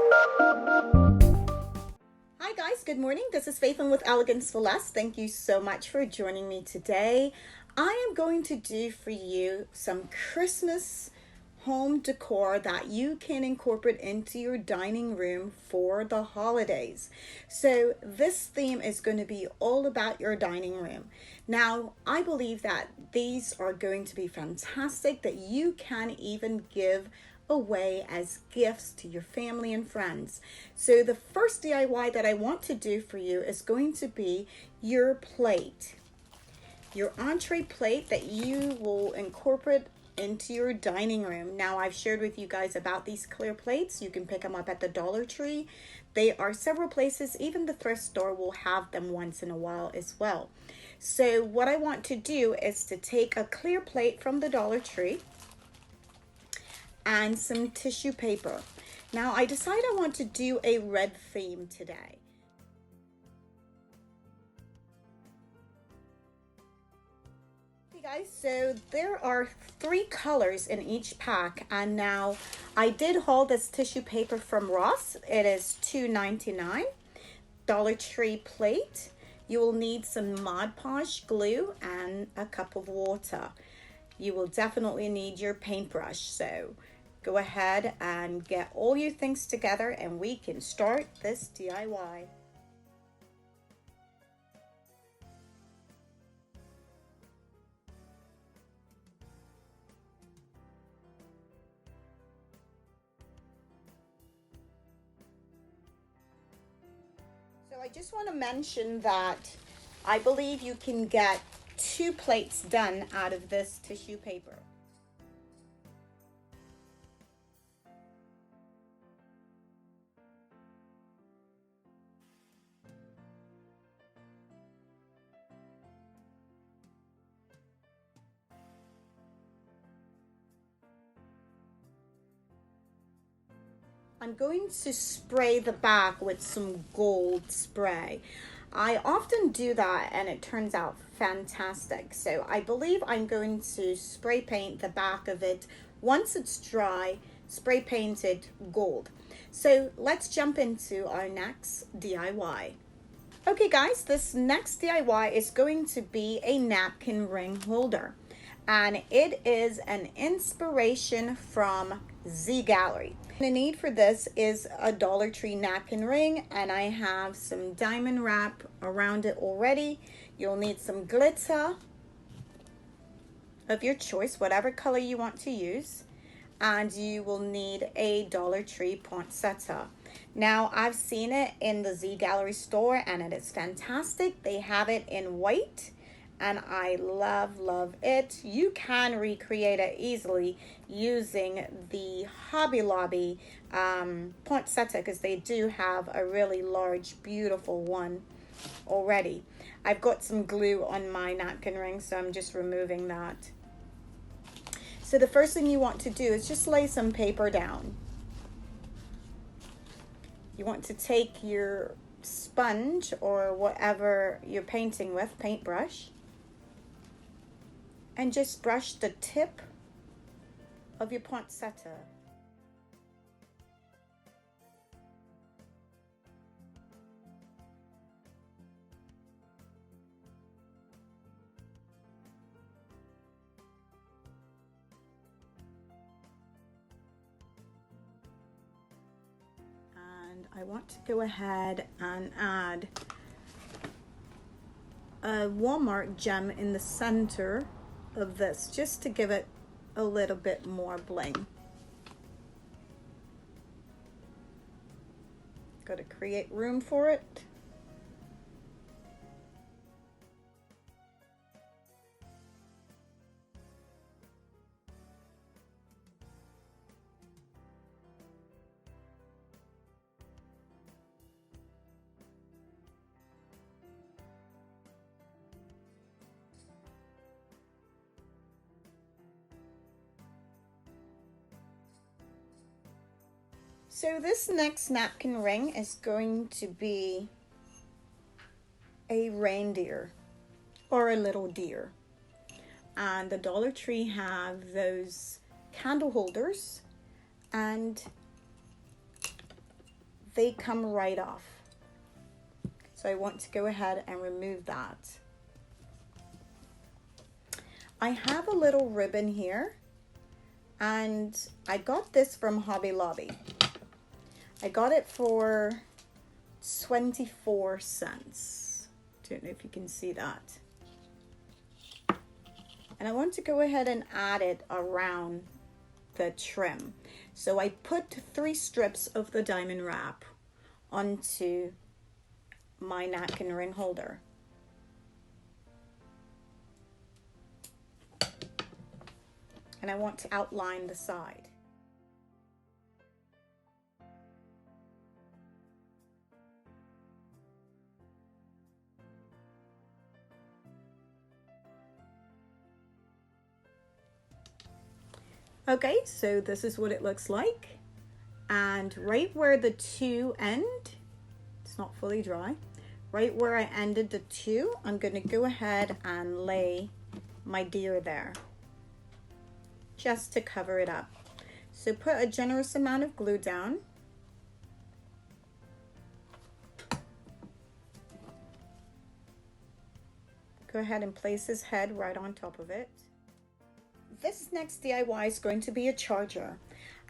Hi guys, good morning. This is Faithlyn with Elegance for Less. Thank you so much for joining me today. I am going to do for you some Christmas home decor that you can incorporate into your dining room for the holidays. So this theme is going to be all about your dining room. Now, I believe that these are going to be fantastic, that you can even give away as gifts to your family and friends. So the first DIY that I want to do for you is going to be your plate. Your entree plate that you will incorporate into your dining room. Now, I've shared with you guys about these clear plates. You can pick them up at the Dollar Tree. They are several places, even the thrift store will have them once in a while as well. So what I want to do is to take a clear plate from the Dollar Tree and some tissue paper. Now, I decided I want to do a red theme today. Guys, so there are 3 colors in each pack, and now I did haul this tissue paper from Ross. It is $2.99. Dollar Tree plate. You will need some Mod Podge glue and a cup of water. You will definitely need your paintbrush, so go ahead and get all your things together and we can start this DIY. So I just want to mention that I believe you can get 2 plates done out of this tissue paper. I'm going to spray the back with some gold spray. I often do that and it turns out fantastic. So I believe I'm going to spray paint the back of it. Once it's dry, spray paint it gold. So let's jump into our next DIY. Okay guys, this next DIY is going to be a napkin ring holder. And it is an inspiration from Z Gallery. The need for this is a Dollar Tree napkin ring, and I have some diamond wrap around it already. You'll need some glitter of your choice, whatever color you want to use, and you will need a Dollar Tree poinsettia. Now, I've seen it in the Z Gallery store and it is fantastic. They have it in white and I love it. You can recreate it easily using the Hobby Lobby poinsettia, because they do have a really large, beautiful one already. I've got some glue on my napkin ring, so I'm just removing that. So the first thing you want to do is just lay some paper down. You want to take your sponge or whatever you're painting with, paintbrush, and just brush the tip of your poinsettia. And I want to go ahead and add a Walmart gem in the center of this, just to give it a little bit more bling. Got to create room for it. So this next napkin ring is going to be a reindeer or a little deer. And the Dollar Tree have those candle holders, and they come right off. So I want to go ahead and remove that. I have a little ribbon here, and I got this from Hobby Lobby. I got it for 24 cents. Don't know if you can see that. And I want to go ahead and add it around the trim. So I put 3 strips of the diamond wrap onto my napkin ring holder. And I want to outline the side. Okay, so this is what it looks like. And right where the 2 end, it's not fully dry, right where I ended the 2, I'm going to go ahead and lay my deer there, just to cover it up. So put a generous amount of glue down. Go ahead and place his head right on top of it. This next DIY is going to be a charger,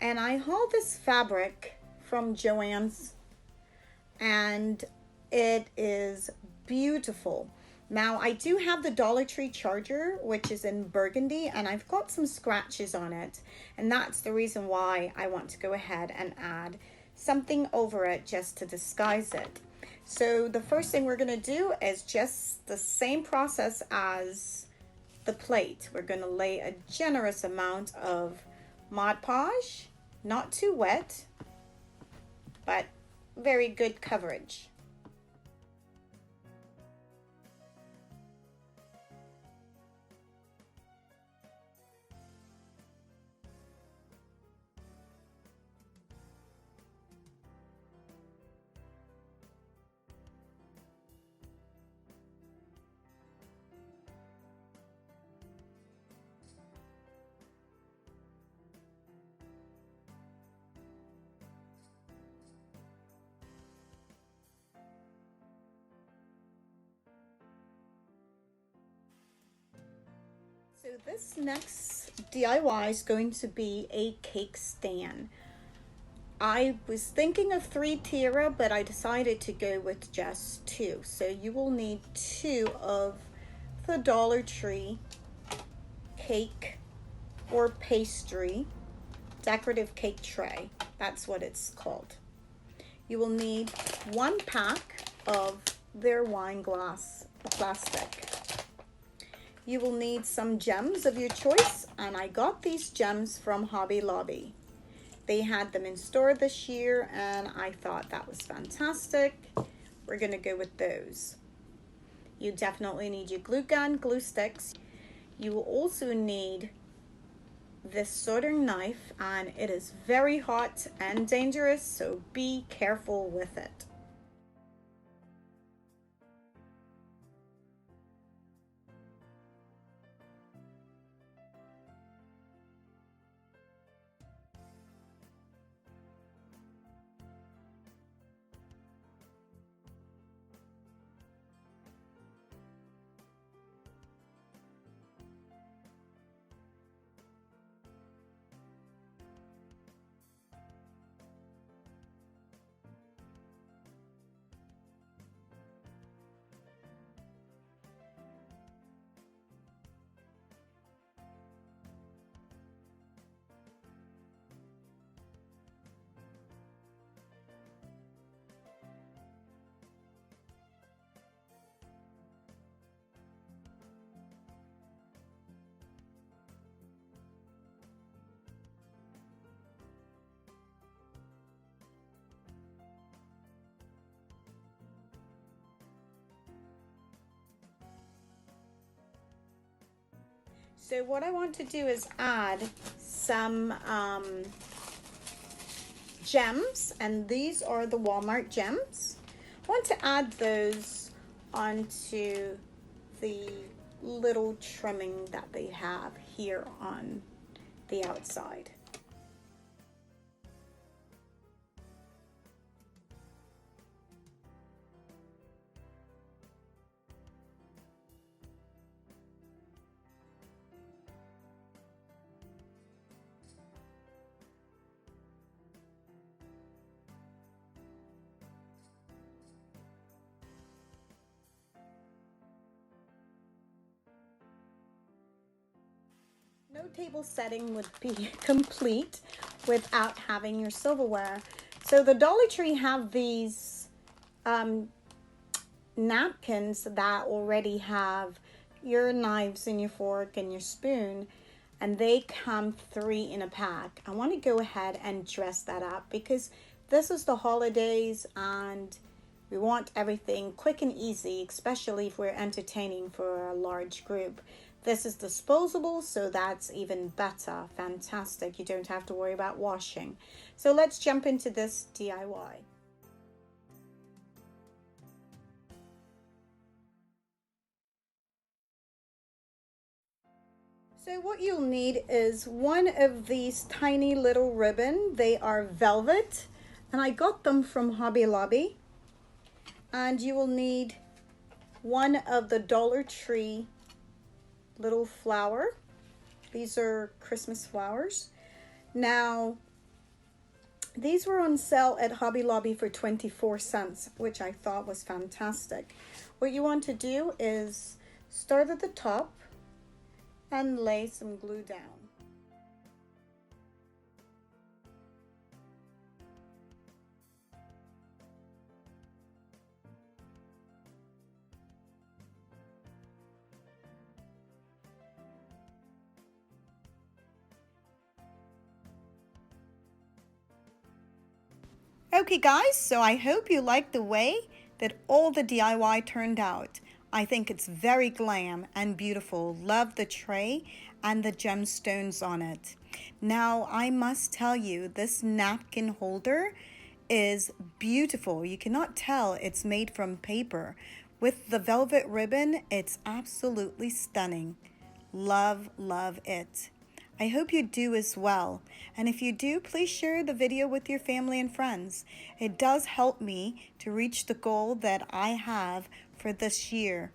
and I hauled this fabric from Joann's, and it is beautiful. Now I do have the Dollar Tree charger, which is in burgundy, and I've got some scratches on it, and that's the reason why I want to go ahead and add something over it just to disguise it. So the first thing we're going to do is just the same process as the plate. We're going to lay a generous amount of Mod Podge, not too wet, but very good coverage. So this next DIY is going to be a cake stand. I was thinking of 3 tiara, but I decided to go with just 2. So you will need 2 of the Dollar Tree cake or pastry decorative cake tray. That's what it's called. You will need 1 pack of their wine glass plastic. You will need some gems of your choice, and I got these gems from Hobby Lobby. They had them in store this year, and I thought that was fantastic. We're gonna go with those. You definitely need your glue gun, glue sticks. You will also need this soldering knife, and it is very hot and dangerous, so be careful with it. So what I want to do is add some gems, and these are the Walmart gems. I want to add those onto the little trimming that they have here on the outside. No table setting would be complete without having your silverware. So the Dollar Tree have these napkins that already have your knives and your fork and your spoon, and they come 3 in a pack. I want to go ahead and dress that up because this is the holidays and we want everything quick and easy, especially if we're entertaining for a large group. This is disposable, so that's even better. Fantastic. You don't have to worry about washing. So let's jump into this DIY. So what you'll need is one of these tiny little ribbon. They are velvet and I got them from Hobby Lobby. And you will need one of the Dollar Tree little flower. These are Christmas flowers. Now, these were on sale at Hobby Lobby for 24 cents, which I thought was fantastic. What you want to do is start at the top and lay some glue down. Okay guys, so I hope you like the way that all the DIY turned out. I think it's very glam and beautiful. Love the tray and the gemstones on it. Now I must tell you, this napkin holder is beautiful. You cannot tell it's made from paper. With the velvet ribbon, it's absolutely stunning. Love, love it. I hope you do as well. And if you do, please share the video with your family and friends. It does help me to reach the goal that I have for this year.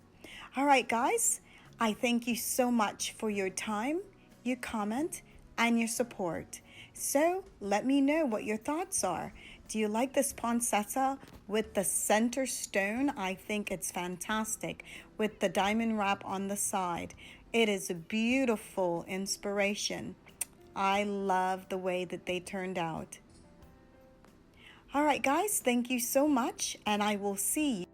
All right, guys, I thank you so much for your time, your comment, and your support. So let me know what your thoughts are. Do you like this poinsettia with the center stone? I think it's fantastic with the diamond wrap on the side. It is a beautiful inspiration. I love the way that they turned out. All right, guys, thank you so much, and I will see you.